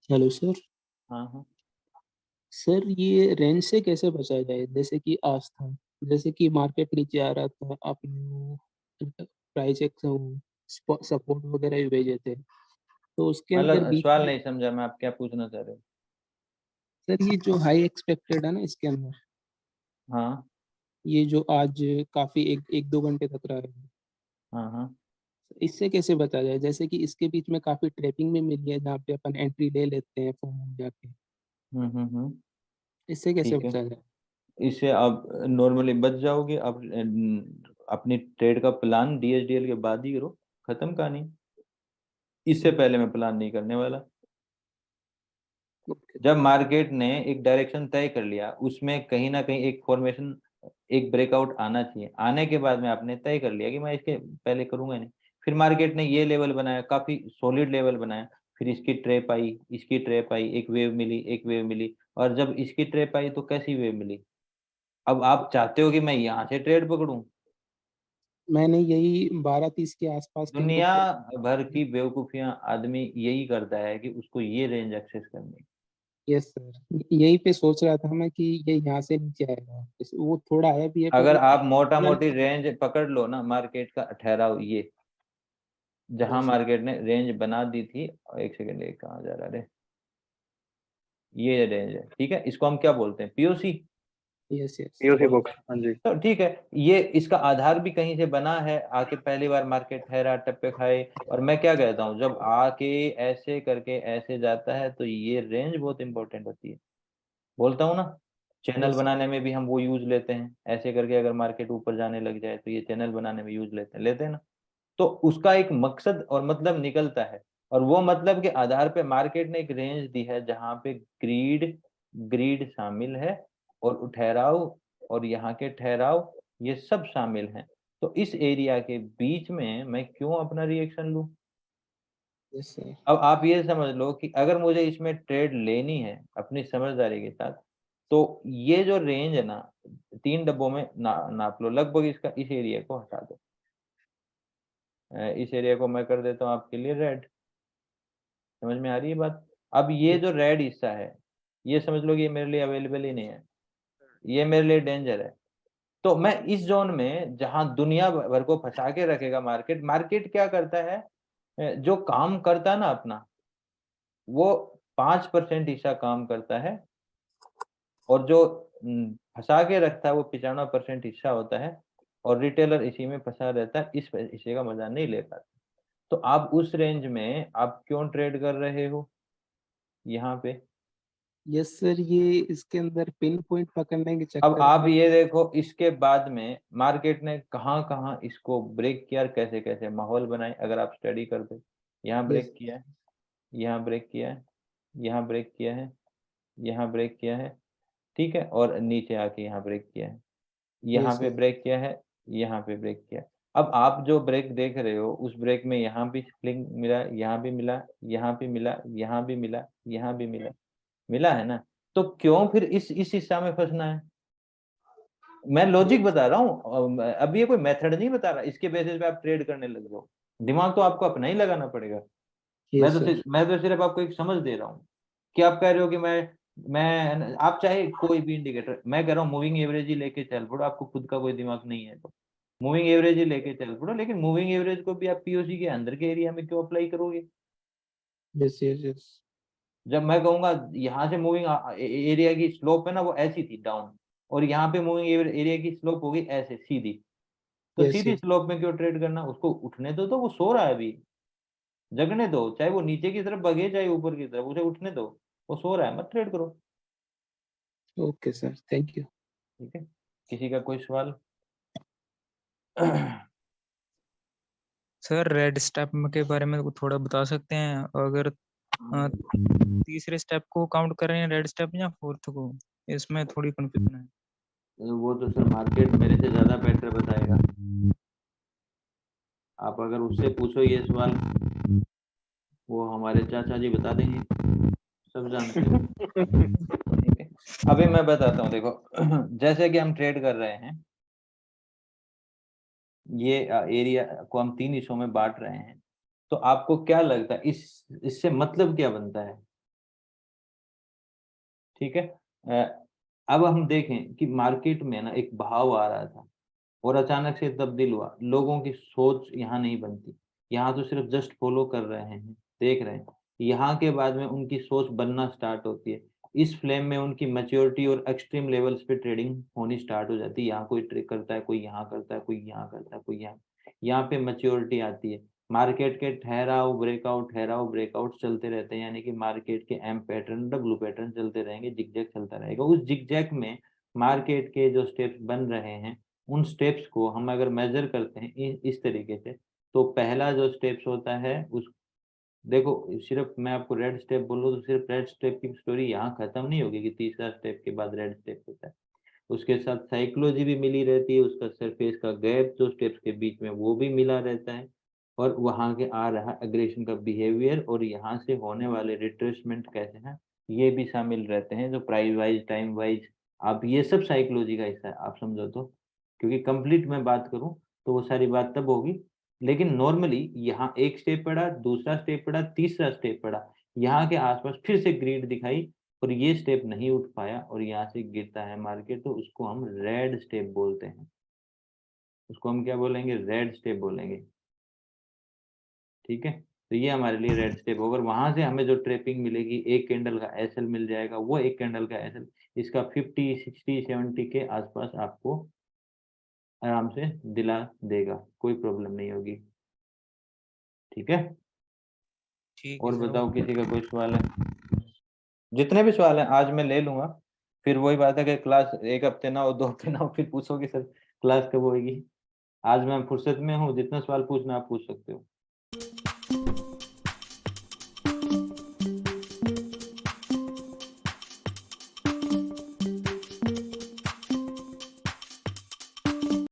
Hello sir. हाँ हाँ। Sir ये रेंज से कैसे बचा जाए? जैसे कि आज था, जैसे कि मार्केट नीचे आ रहा था, आपने प्राइस एक सपोर्ट वगैरह भी भेजे थे, तो उसके अंदर मतलब बीच सवाल में। नहीं समझा मैं, आप क्या पूछना चाह रहे हो? सर ये जो हाई एक्सपेक्टेड है ना इसके अंदर, हाँ ये जो आज काफी एक एक दो घंटे तक रहा है, हाँ हाँ। इससे कैसे बचा जाए? जैसे कि इसके बीच में काफी ट्रैपिंग भी मिली है जहाँ पे अपन एंट्री ले लेते हैं फोन में जाके। हम्म। इससे कैसे ठीक है। बचा जाए? इससे आप नॉर्मली बच जाओगे। आप अपनी ट्रेड का प्लान डीएचडीएल के बाद ही करो। खत्म कहानी। इससे पहले मैं प्लान नहीं करने वाला। ओके। जब मार्केट ने एक डायरेक्शन तय कर लिया, उसमें कहीं ना कहीं एक फॉर्मेशन, एक ब्रेकआउट आना चाहिए। आने के बाद में आपने तय कर लिया कि मैं इसके पहले करूंगा नहीं। फिर मार्केट ने ये लेवल बनाया, काफी सॉलिड लेवल बनाया। फिर इसकी ट्रेप आई, इसकी ट्रेप आई, एक वेव मिली, एक वेव मिली। और जब इसकी ट्रेप आई तो कैसी वेव मिली? अब आप चाहते हो कि मैं यहाँ से ट्रेड पकड़ूं? मैंने यही 12:30 के आसपास के दुनिया कुछ। भर की बेवकूफियां आदमी यही करता है कि उसको ये रेंज एक्सेस करनी है। यस सर, यही पे सोच रहा था मैं कि ये यहाँ से नीचे आएगा, वो थोड़ा है भी है पर अगर वो आप मोटा तुरंत। मोटी रेंज पकड़ लो ना, मार्केट का ठहराव ये जहां यस मार्केट ने रेंज बना दी थी। एक सेकंड, एक कहाँ जा रहा है? ये रेंज है, ठीक है। इसको हम क्या बोलते हैं? POC yes yes. पीओसी बोलते बुक्स, हैं। हाँ जी। तो ठीक है, ये इसका आधार भी कहीं से बना है। आके पहली बार मार्केट ठहरा, टप्पे खाए। और मैं क्या कहता हूँ, जब आके ऐसे करके ऐसे जाता है तो ये रेंज बहुत इंपॉर्टेंट होती है। बोलता हूँ ना, चैनल यस बनाने में भी हम वो यूज लेते हैं। ऐसे करके अगर मार्केट ऊपर जाने लग जाए तो ये चैनल बनाने में यूज लेते हैं ना। तो उसका एक मकसद और मतलब निकलता है। और वो मतलब के आधार पे मार्केट ने एक रेंज दी है जहां पे ग्रीड ग्रीड शामिल है, और ठहराव, और यहाँ के ठहराव, ये सब शामिल हैं। तो इस एरिया के बीच में मैं क्यों अपना रिएक्शन लूं? Yes sir. अब आप ये समझ लो कि अगर मुझे इसमें ट्रेड लेनी है अपनी समझदारी के साथ, तो ये जो रेंज है ना, 3 डब्बों में नाप लो लगभग। इसका इस एरिया को हटा दो। इस एरिया को मैं कर देता हूँ आपके लिए रेड। समझ में आ रही है बात? अब ये जो रेड हिस्सा है, ये समझ लो कि ये मेरे लिए अवेलेबल ही नहीं है। ये मेरे लिए डेंजर है। तो मैं इस जोन में, जहां दुनिया भर को फंसा के रखेगा मार्केट, मार्केट क्या करता है? जो काम करता है ना अपना, वो 5% हिस्सा काम करता है। और जो फंसा के रखता है वो 95% हिस्सा होता है। और रिटेलर इसी में फंसा रहता है, इस हिस्से का मजा नहीं ले पाता। तो आप उस रेंज में आप क्यों ट्रेड कर रहे हो यहाँ पे? यस सर, ये इसके अंदर पिन पॉइंट पकड़ने के अब चक्कर आप में। ये देखो, इसके बाद में मार्केट ने कहाँ कहाँ इसको ब्रेक किया और कैसे कैसे माहौल बनाए, अगर आप स्टडी कर दो। यहाँ यस। ब्रेक किया है, यहाँ ब्रेक किया है, यहाँ ब्रेक किया है, यहाँ ब्रेक किया है, ठीक है। और नीचे आके यहाँ ब्रेक किया है, यहाँ यस पे सर। ब्रेक किया है, यहाँ पे ब्रेक किया है। अब आप जो ब्रेक देख रहे हो, उस ब्रेक में यहाँ भी स्प्रिंग मिला, यहाँ भी मिला, यहाँ भी मिला, यहाँ भी मिला, यहाँ भी मिला, मिला है ना? तो क्यों फिर इस हिस्सा में फंसना है? मैं लॉजिक यस। बता रहा हूँ। अब ये कोई मेथड नहीं बता रहा, इसके बेसिस पे आप ट्रेड करने लग जाओ। दिमाग तो आपको अपना ही लगाना पड़ेगा। Yes sir. मैं तो सिर्फ आपको एक समझ दे रहा हूँ कि आप कह रहे हो कि मैं आप चाहे कोई भी इंडिकेटर, मैं कह रहा हूँ मूविंग एवरेज ही लेके चल पड़ो। आपको खुद का कोई दिमाग नहीं है तो मूविंग एवरेज ही लेके चल पड़ो। लेकिन मूविंग एवरेज को भी आप पीओसी के अंदर के एरिया में क्यों अप्लाई करोगे? Yes yes yes. जब मैं कहूंगा यहाँ से मूविंग एरिया की स्लोप है ना, वो ऐसी थी डाउन, और यहाँ पे मूविंग एरिया की स्लोप होगी ऐसे सीधी। तो यस सीधी यस। स्लोप में क्यों ट्रेड करना? उसको उठने दो। तो वो सो रहा है अभी, जगने दो। चाहे वो नीचे की तरफ भगे, चाहे ऊपर की तरफ, उसे उठने दो। वो सो रहा है, मत ट्रेड करो। Okay sir, thank you. ठीक है। किसी का कोई सवाल? सर रेड स्टेप के बारे में थोड़ा बता सकते हैं? अगर तीसरे स्टेप को काउंट कर रहे हैं रेड स्टेप या फोर्थ को, इसमें थोड़ी कंफ्यूजन है। वो तो सर मार्केट मेरे से ज्यादा बेटर बताएगा। आप अगर उससे पूछो ये सवाल, वो हमारे चाचा जी बता देंगे, सब जानते हैं। ठीक है। अभी मैं बताता हूँ, देखो। जैसे कि हम ट्रेड कर रहे हैं, ये एरिया को हम 3 हिस्सों में बांट रहे हैं। तो आपको क्या लगता है इससे मतलब क्या बनता है? ठीक है। अब हम देखें कि मार्केट में ना एक बहाव आ रहा था और अचानक से तब्दील हुआ। लोगों की सोच यहाँ नहीं बनती, यहाँ तो सिर्फ जस्ट फॉलो कर रहे हैं, देख रहे हैं। यहाँ के बाद में उनकी सोच बनना स्टार्ट होती है। इस फ्लेम में उनकी मैच्योरिटी और एक्सट्रीम लेवल्स पे ट्रेडिंग होनी स्टार्ट हो जाती है। यहाँ कोई ट्रेड करता है, कोई यहाँ करता है, कोई यहाँ करता है, कोई यहाँ पे मैच्योरिटी आती है। मार्केट के ठहराव ब्रेकआउट चलते रहते हैं, यानी कि मार्केट के एम पैटर्न, डब्ल्यू पैटर्न चलते रहेंगे, जिगजैग चलता रहेगा। उस जिगजैग में मार्केट के जो स्टेप्स बन रहे हैं, उन स्टेप्स को हम अगर मेजर करते हैं इस तरीके से, तो पहला जो स्टेप्स होता है उस देखो, सिर्फ मैं आपको रेड स्टेप बोलूँ तो सिर्फ रेड स्टेप की स्टोरी यहाँ खत्म नहीं होगी कि तीसरा स्टेप के बाद रेड स्टेप होता है। उसके साथ साइकोलॉजी भी मिली रहती है, उसका सरफेस का गैप जो स्टेप्स के बीच में वो भी मिला रहता है, और वहाँ के आ रहा एग्रेशन का बिहेवियर और यहाँ से होने वाले रिट्रेसमेंट कैसे हैं, ये भी शामिल रहते हैं, जो प्राइस वाइज, टाइम वाइज, आप ये सब साइकोलॉजी का हिस्सा है, आप समझो तो। क्योंकि कंप्लीट मैं बात करूँ तो वो सारी बात तब होगी, लेकिन नॉर्मली यहाँ एक स्टेप पड़ा, दूसरा स्टेप पड़ा, तीसरा स्टेप पड़ा, यहाँ के आसपास फिर से ग्रिड दिखाई और ये स्टेप नहीं उठ पाया और यहाँ से गिरता है मार्केट, तो उसको हम रेड स्टेप बोलते हैं। उसको हम क्या बोलेंगे? रेड स्टेप बोलेंगे। ठीक है, तो ये हमारे लिए रेड स्टेप होगा। वहां से हमें जो ट्रेपिंग मिलेगी, एक कैंडल का एसएल मिल जाएगा, वो एक कैंडल का एसएल इसका 50, 60, 70 के आसपास आपको आराम से दिला देगा, कोई प्रॉब्लम नहीं होगी। ठीक है, ठीक है और सर। बताओ किसी का कोई सवाल है? जितने भी सवाल हैं आज मैं ले लूंगा, फिर वही बात है कि क्लास एक हफ्ते ना हो, 2 हफ्ते ना हो, फिर पूछोगे सर क्लास कब होएगी। आज मैं फुर्सत में हूँ, जितना सवाल पूछना आप पूछ सकते हो।